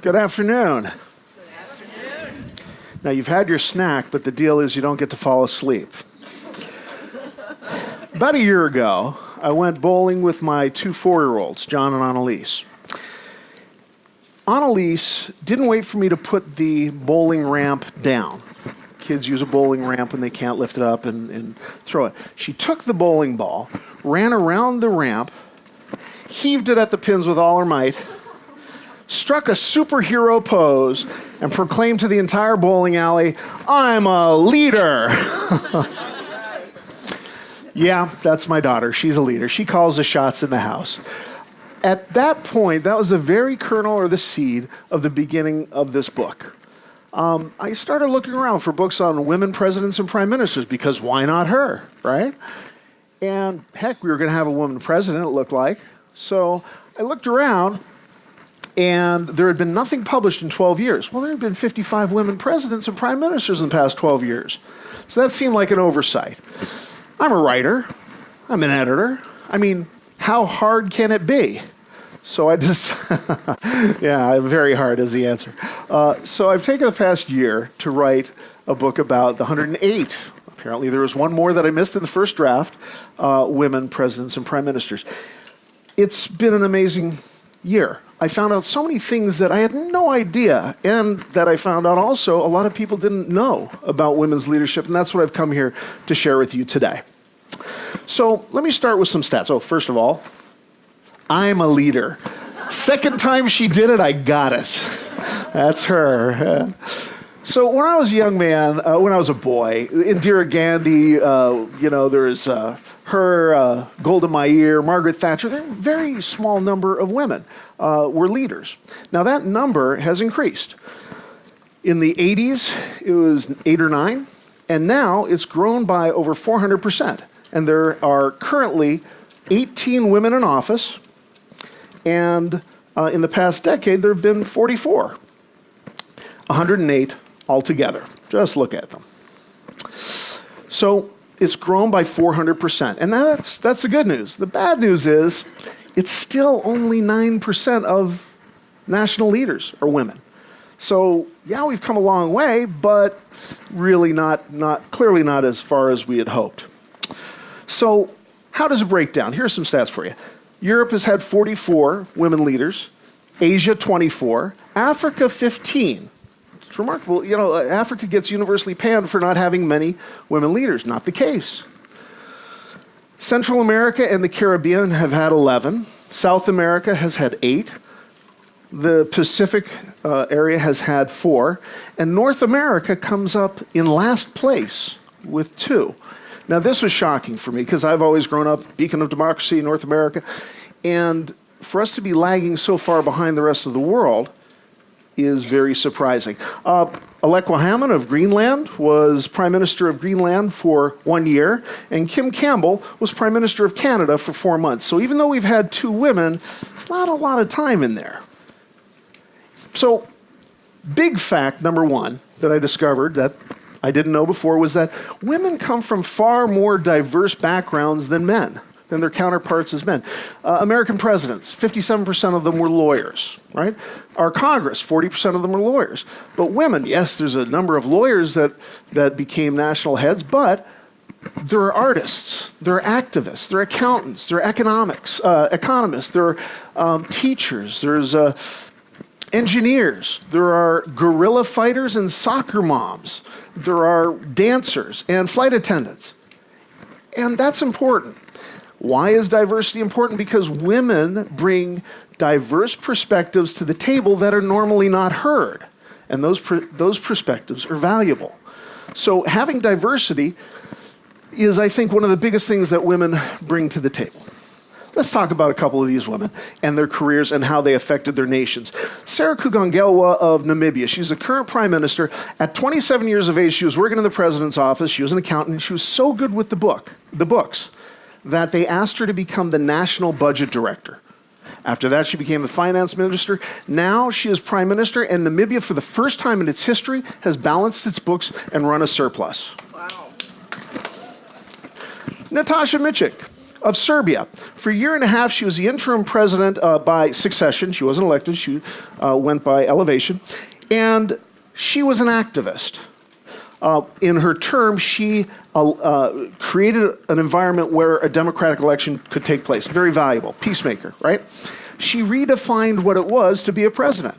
Good afternoon. Now, you've had your snack, but the deal is you don't get to fall asleep. About a year ago, I went bowling with my two 4-year-olds, John and Annalise. Annalise didn't wait for me to put the bowling ramp down. Kids use a bowling ramp when they can't lift it up and throw it. She took the bowling ball, ran around the ramp, heaved it at the pins with all her might, struck a superhero pose, and proclaimed to the entire bowling alley, "I'm a leader." Yeah, that's my daughter. She's a leader. She calls the shots in the house. At that point, that was the very kernel or the seed of the beginning of this book. I started looking around for books on women presidents and prime ministers because why not her, right? And heck, we were going to have a woman president, it looked like. So I looked around, and there had been nothing published in 12 years. Well, there had been 55 women presidents and prime ministers in the past 12 years. So that seemed like an oversight. I'm a writer. I'm an editor. I mean, how hard can it be? So I just, yeah, very hard is the answer. So I've taken the past year to write a book about the 108. Apparently there was one more that I missed in the first draft, women presidents and prime ministers. It's been an amazing year. I found out so many things that I had no idea, and that I found out also a lot of people didn't know about women's leadership, and that's what I've come here to share with you today. So let me start with some stats. Oh, first of all, I'm a leader. Second time she did it, I got it. That's her. So when I was a young man, when I was a boy, Indira Gandhi, there was her, Golda Meir, Margaret Thatcher, there were a very small number of women were leaders. Now that number has increased. In the 80s, it was 8 or 9, and now it's grown by over 400%. And there are currently 18 women in office, and in the past decade, there have been 44. 108 altogether. Just look at them. So it's grown by 400%, and that's the good news. The bad news is it's still only 9% of national leaders are women. So yeah, we've come a long way, but really clearly not as far as we had hoped. So how does it break down? Here's some stats for you. Europe has had 44 women leaders, Asia 24, Africa 15. It's remarkable. You know, Africa gets universally panned for not having many women leaders. Not the case. Central America and the Caribbean have had 11. South America has had 8. The Pacific area has had 4. And North America comes up in last place with 2. Now, this was shocking for me because I've always grown up beacon of democracy in North America. And for us to be lagging so far behind the rest of the world is very surprising. Electoral of Greenland was Prime Minister of Greenland for 1 year, and Kim Campbell was Prime Minister of Canada for 4 months. So even though we've had 2 women, it's not a lot of time in there. So big fact number 1 that I discovered that I didn't know before was that women come from far more diverse backgrounds than men, than their counterparts as men. American presidents, 57% of them were lawyers, right? Our Congress, 40% of them were lawyers. But women, yes, there's a number of lawyers that became national heads, but there are artists, there are activists, there are accountants, there are economists, there are teachers, there's engineers, there are guerrilla fighters and soccer moms, there are dancers and flight attendants. And that's important. Why is diversity important? Because women bring diverse perspectives to the table that are normally not heard. And those perspectives are valuable. So having diversity is, I think, one of the biggest things that women bring to the table. Let's talk about a couple of these women and their careers and how they affected their nations. Sarah Kugangelwa of Namibia, she's the current prime minister. At 27 years of age, she was working in the president's office. She was an accountant. She was so good with the books, that they asked her to become the national budget director. After that, she became the finance minister. Now she is prime minister, and Namibia, for the first time in its history, has balanced its books and run a surplus. Wow. Natasha Michik of Serbia. For a year and a half, she was the interim president by succession. She wasn't elected. She went by elevation. And she was an activist. In her term, she created an environment where a democratic election could take place. Very valuable. Peacemaker, right? She redefined what it was to be a president.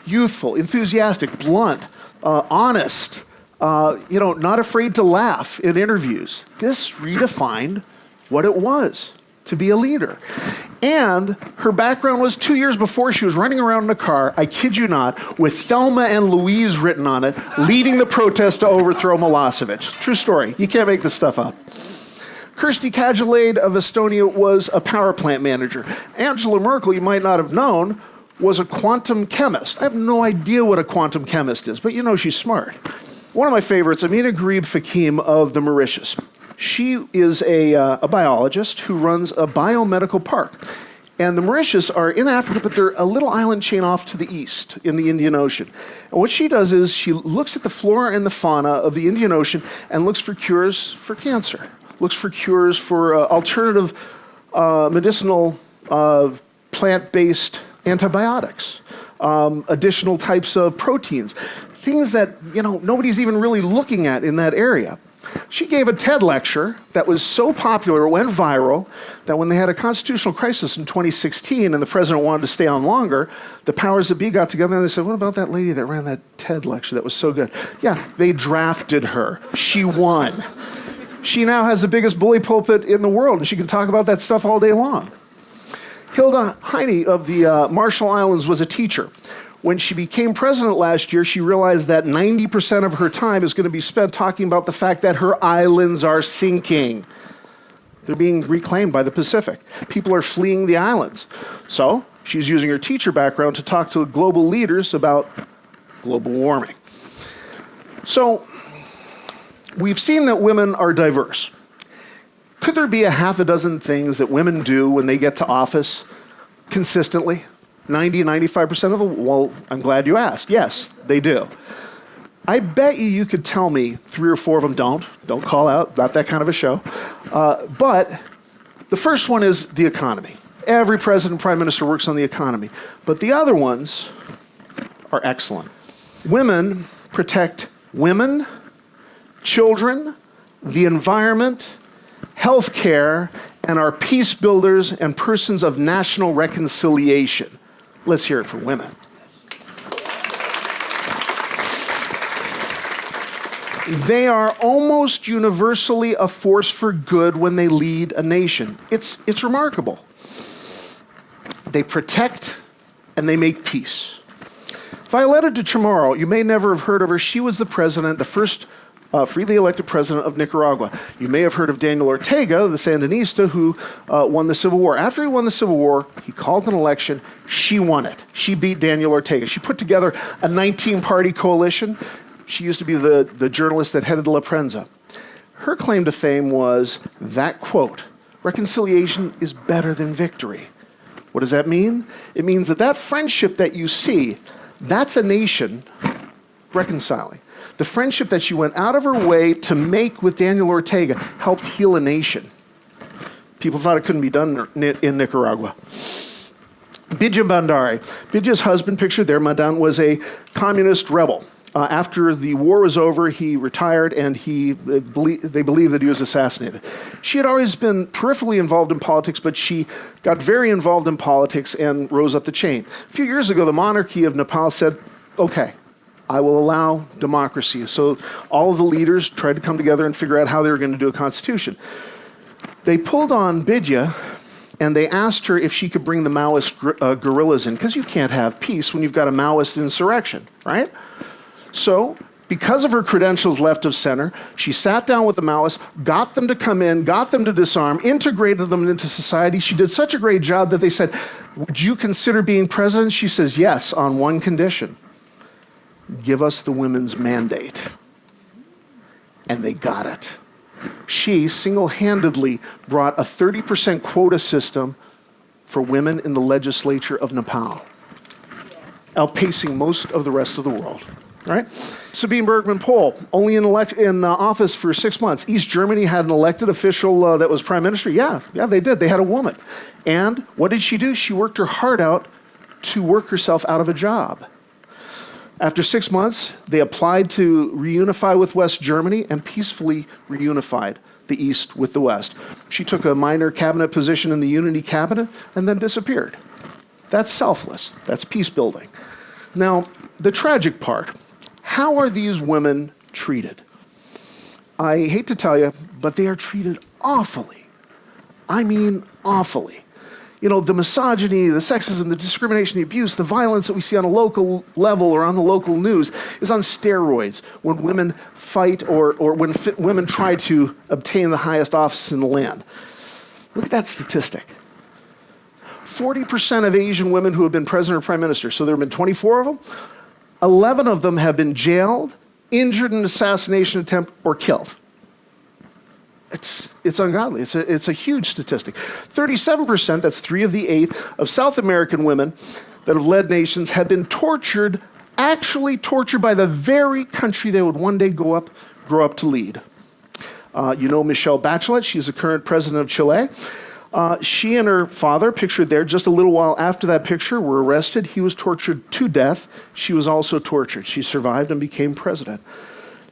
Youthful, enthusiastic, blunt, honest, not afraid to laugh in interviews. This redefined what it was to be a leader. And her background was 2 years before she was running around in a car, I kid you not, with Thelma and Louise written on it, leading the protest to overthrow Milosevic. True story. You can't make this stuff up. Kersti Kaljulaid of Estonia was a power plant manager. Angela Merkel, you might not have known, was a quantum chemist. I have no idea what a quantum chemist is, but you know she's smart. One of my favorites, Amina Gharib Fakim of the Mauritius. She is a biologist who runs a biomedical park. And the Mauritius are in Africa, but they're a little island chain off to the east in the Indian Ocean. And what she does is she looks at the flora and the fauna of the Indian Ocean and looks for cures for cancer, looks for cures for alternative medicinal plant-based antibiotics, additional types of proteins, things that nobody's even really looking at in that area. She gave a TED lecture that was so popular, it went viral, that when they had a constitutional crisis in 2016 and the president wanted to stay on longer, the powers that be got together and they said, what about that lady that ran that TED lecture that was so good? Yeah, they drafted her. She won. She now has the biggest bully pulpit in the world, and she can talk about that stuff all day long. Hilda Heine of the Marshall Islands was a teacher. When she became president last year, she realized that 90% of her time is going to be spent talking about the fact that her islands are sinking. They're being reclaimed by the Pacific. People are fleeing the islands. So she's using her teacher background to talk to global leaders about global warming. So we've seen that women are diverse. Could there be a half a dozen things that women do when they get to office consistently? 90-95% of them? Well, I'm glad you asked. Yes, they do. I bet you could tell me 3 or 4 of them don't. Don't call out, not that kind of a show. But the first one is the economy. Every president, prime minister works on the economy. But the other ones are excellent. Women protect women, children, the environment, healthcare, and are peace builders and persons of national reconciliation. Let's hear it for women. They are almost universally a force for good when they lead a nation. It's remarkable. They protect and they make peace. Violeta de Chamorro, you may never have heard of her. She was the president, the first freely elected president of Nicaragua. You may have heard of Daniel Ortega, the Sandinista, who won the Civil War. After he won the Civil War, he called an election. She won it. She beat Daniel Ortega. She put together a 19-party coalition. She used to be the journalist that headed La Prensa. Her claim to fame was that quote, reconciliation is better than victory. What does that mean? It means that friendship that you see, that's a nation reconciling. The friendship that she went out of her way to make with Daniel Ortega helped heal a nation. People thought it couldn't be done in Nicaragua. Bidya Bandari. Bidya's husband, pictured there, Madan, was a communist rebel. After the war was over, he retired, and they believe that he was assassinated. She had always been peripherally involved in politics, but she got very involved in politics and rose up the chain. A few years ago, the monarchy of Nepal said, okay, I will allow democracy. So all of the leaders tried to come together and figure out how they were going to do a constitution. They pulled on Bidya, and they asked her if she could bring the Maoist guerrillas in, because you can't have peace when you've got a Maoist insurrection, right? So, because of her credentials left of center, she sat down with the Maoists, got them to come in, got them to disarm, integrated them into society. She did such a great job that they said, would you consider being president? She says, yes, on one condition. Give us the women's mandate. And they got it. She single-handedly brought a 30% quota system for women in the legislature of Nepal, outpacing most of the rest of the world. right? Sabine Bergman-Pohl, only in office for 6 months. East Germany had an elected official that was prime minister. Yeah, they did. They had a woman. And what did she do? She worked her heart out to work herself out of a job. After 6 months, they applied to reunify with West Germany and peacefully reunified the East with the West. She took a minor cabinet position in the Unity Cabinet and then disappeared. That's selfless. That's peace building. Now, the tragic part, how are these women treated? I hate to tell you, but they are treated awfully. I mean awfully. You know, the misogyny, the sexism, the discrimination, the abuse, the violence that we see on a local level or on the local news is on steroids when women fight or when women try to obtain the highest office in the land. Look at that statistic. 40% of Asian women who have been president or prime minister, so there have been 24 of them, 11 of them have been jailed, injured in an assassination attempt, or killed. It's ungodly. It's a huge statistic. 37%, that's 3 of the 8, of South American women that have led nations have been tortured, actually tortured by the very country they would one day grow up to lead. You know Michelle Bachelet, she's the current president of Chile. She and her father, pictured there, just a little while after that picture, were arrested. He was tortured to death. She was also tortured. She survived and became president.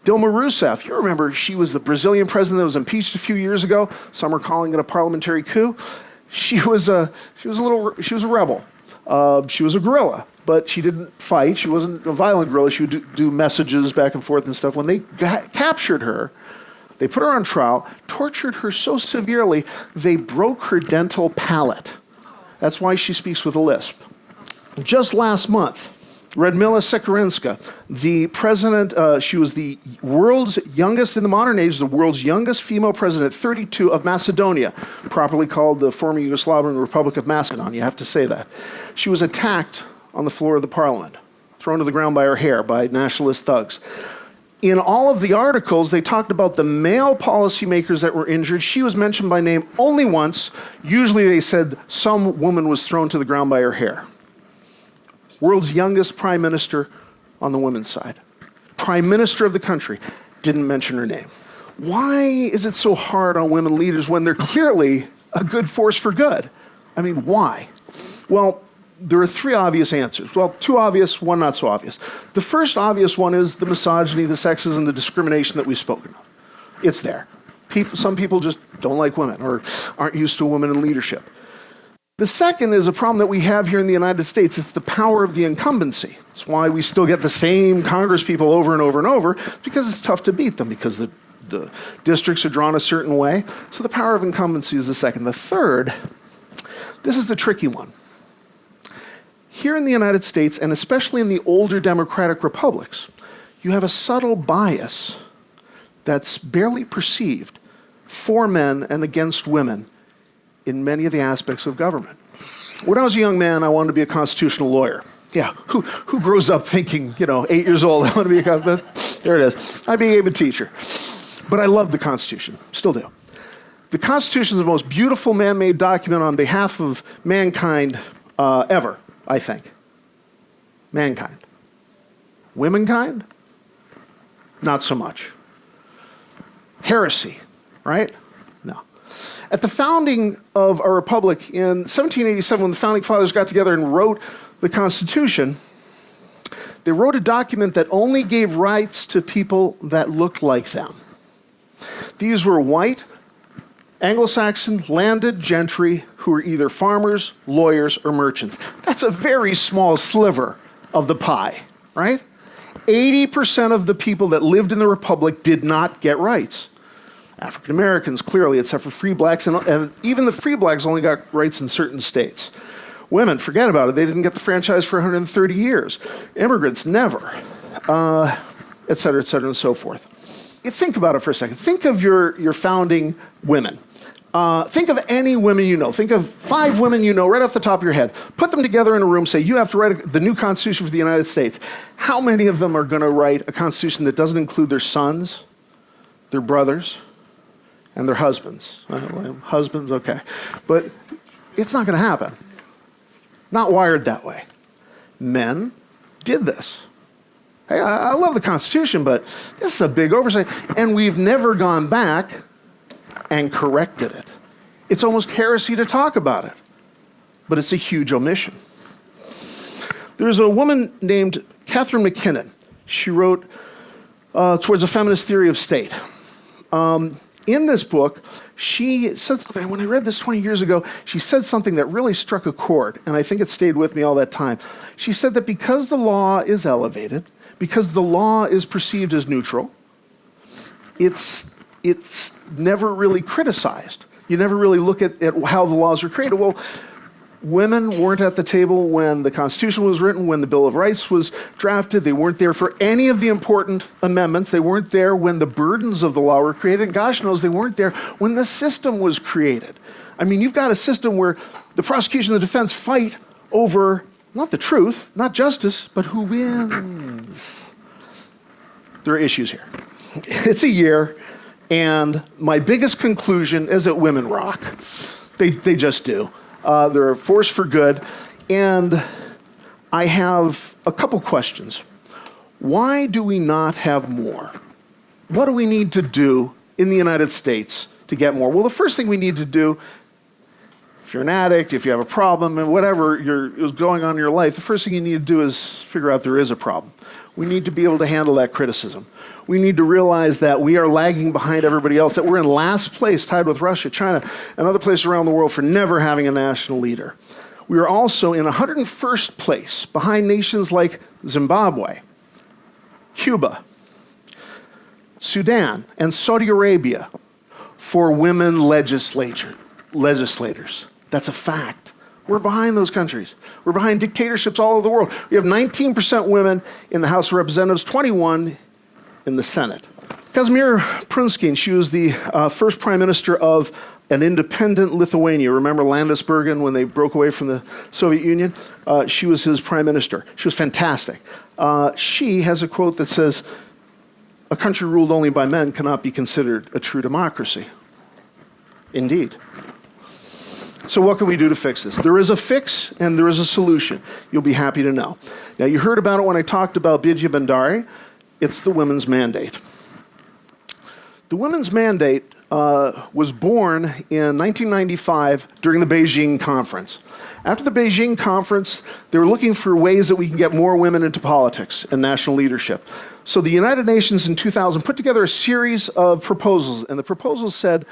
Dilma Rousseff, you remember, she was the Brazilian president that was impeached a few years ago. Some are calling it a parliamentary coup. She was a rebel. She was a guerrilla, but she didn't fight. She wasn't a violent guerrilla. She would do messages back and forth and stuff. When they captured her, they put her on trial, tortured her so severely, they broke her dental palate. That's why she speaks with a lisp. Just last month, Radmila Sekerinska, the president, she was the world's youngest, in the modern age, the world's youngest female president, 32, of Macedonia, properly called the former Yugoslavian Republic of Macedon. You have to say that. She was attacked on the floor of the parliament, thrown to the ground by her hair by nationalist thugs. In all of the articles, they talked about the male policymakers that were injured. She was mentioned by name only once. Usually they said some woman was thrown to the ground by her hair. World's youngest prime minister on the women's side. Prime minister of the country, didn't mention her name. Why is it so hard on women leaders when they're clearly a good force for good? I mean, why? Well, there are 3 obvious answers. Well, 2 obvious, 1 not so obvious. The first obvious one is the misogyny, the sexism, the discrimination that we've spoken of. It's there. Some people just don't like women or aren't used to women in leadership. The second is a problem that we have here in the United States. It's the power of the incumbency. It's why we still get the same Congress people over and over and over, because it's tough to beat them, because the districts are drawn a certain way. So the power of incumbency is the second. The third, this is the tricky one. Here in the United States, and especially in the older democratic republics, you have a subtle bias that's barely perceived for men and against women in many of the aspects of government. When I was a young man, I wanted to be a constitutional lawyer. Yeah, who grows up thinking, 8 years old, I want to be a constitutional? There it is. I became a teacher. But I love the Constitution, still do. The Constitution is the most beautiful man-made document on behalf of mankind ever, I think. Mankind. Womankind? Not so much. Heresy, right? No. At the founding of our republic in 1787, when the founding fathers got together and wrote the Constitution, they wrote a document that only gave rights to people that looked like them. These were white, Anglo-Saxon, landed gentry who were either farmers, lawyers, or merchants. That's a very small sliver of the pie, right? 80% of the people that lived in the republic did not get rights. African Americans, clearly, except for free blacks, and even the free blacks only got rights in certain states. Women, forget about it. They didn't get the franchise for 130 years. Immigrants, never, et cetera, and so forth. You think about it for a second. Think of your founding women. Think of any women you know. Think of 5 women you know right off the top of your head. Put them together in a room, say, you have to write the new Constitution for the United States. How many of them are going to write a Constitution that doesn't include their sons, their brothers, and their husbands? Husbands, okay. But it's not going to happen. Not wired that way. Men did this. Hey, I love the Constitution, but this is a big oversight. And we've never gone back and corrected it. It's almost heresy to talk about it, but it's a huge omission. There's a woman named Catherine McKinnon. She wrote Towards a Feminist Theory of State. In this book, she said something, when I read this 20 years ago, she said something that really struck a chord, and I think it stayed with me all that time. She said that because the law is elevated, because the law is perceived as neutral, it's never really criticized. You never really look at how the laws were created. Well, women weren't at the table when the Constitution was written, when the Bill of Rights was drafted. They weren't there for any of the important amendments. They weren't there when the burdens of the law were created. And gosh knows they weren't there when the system was created. I mean, you've got a system where the prosecution and the defense fight over not the truth, not justice, but who wins. There are issues here. It's a year, and my biggest conclusion is that women rock. They just do. They're a force for good. And I have a couple questions. Why do we not have more? What do we need to do in the United States to get more? Well, the first thing we need to do, if you're an addict, if you have a problem, and whatever is going on in your life, the first thing you need to do is figure out there is a problem. We need to be able to handle that criticism. We need to realize that we are lagging behind everybody else, that we're in last place, tied with Russia, China, and other places around the world for never having a national leader. We are also in 101st place, behind nations like Zimbabwe, Cuba, Sudan, and Saudi Arabia for women legislators. That's a fact. We're behind those countries. We're behind dictatorships all over the world. We have 19% women in the House of Representatives, 21 in the Senate. Kazimierz Prunskiene, she was the first prime minister of an independent Lithuania. Remember Landesbergen when they broke away from the Soviet Union? She was his prime minister. She was fantastic. She has a quote that says, "A country ruled only by men cannot be considered a true democracy." Indeed. So what can we do to fix this? There is a fix and there is a solution. You'll be happy to know. Now, you heard about it when I talked about Bidya Bandari. It's the women's mandate. The women's mandate was born in 1995 during the Beijing conference. After the Beijing conference, they were looking for ways that we can get more women into politics and national leadership. So the United Nations in 2000 put together a series of proposals, and the proposals said,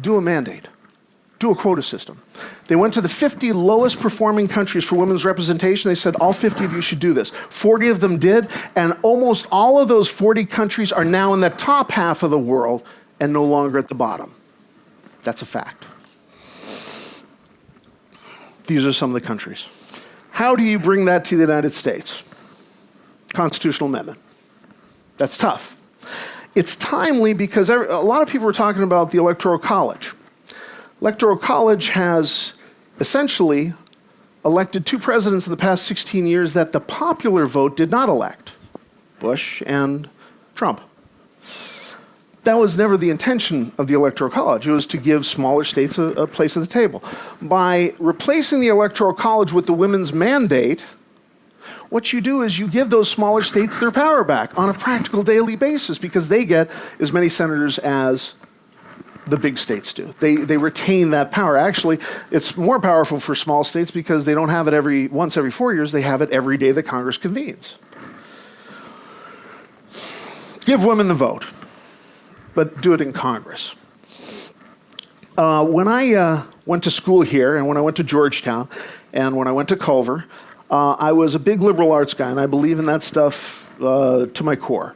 do a mandate. Do a quota system. They went to the 50 lowest performing countries for women's representation. They said, all 50 of you should do this. 40 of them did, and almost all of those 40 countries are now in the top half of the world and no longer at the bottom. That's a fact. These are some of the countries. How do you bring that to the United States? Constitutional amendment. That's tough. It's timely because a lot of people were talking about the Electoral College. Electoral College has essentially elected two presidents in the past 16 years that the popular vote did not elect, Bush and Trump. That was never the intention of the Electoral College. It was to give smaller states a place at the table. By replacing the Electoral College with the women's mandate, what you do is you give those smaller states their power back on a practical daily basis because they get as many senators as the big states do. They retain that power. Actually, it's more powerful for small states because they don't have it once every 4 years. They have it every day that Congress convenes. Give women the vote, but do it in Congress. When I went to school here, and when I went to Georgetown, and when I went to Culver, I was a big liberal arts guy, and I believe in that stuff to my core.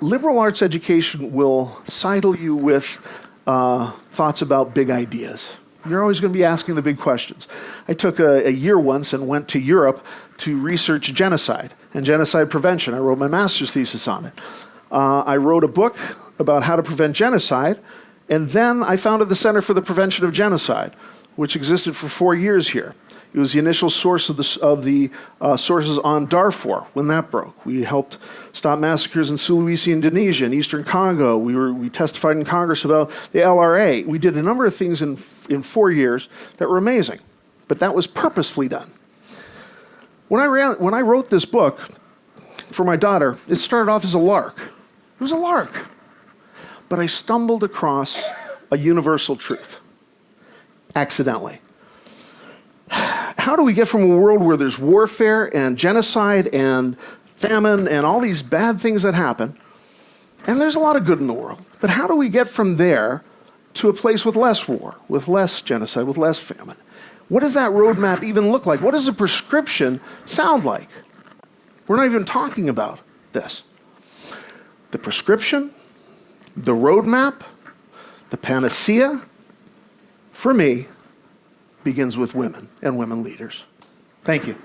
Liberal arts education will sidle you with thoughts about big ideas. You're always going to be asking the big questions. I took a year once and went to Europe to research genocide and genocide prevention. I wrote my master's thesis on it. I wrote a book about how to prevent genocide, and then I founded the Center for the Prevention of Genocide, which existed for 4 years here. It was the initial source of the sources on Darfur when that broke. We helped stop massacres in Sulawesi, Indonesia, and Eastern Congo. We testified in Congress about the LRA. We did a number of things in 4 years that were amazing, but that was purposefully done. When I wrote this book for my daughter, it started off as a lark. It was a lark. But I stumbled across a universal truth, accidentally. How do we get from a world where there's warfare and genocide and famine and all these bad things that happen, and there's a lot of good in the world, but how do we get from there to a place with less war, with less genocide, with less famine? What does that roadmap even look like? What does a prescription sound like? We're not even talking about this. The prescription, the roadmap, the panacea, for me, begins with women and women leaders. Thank you.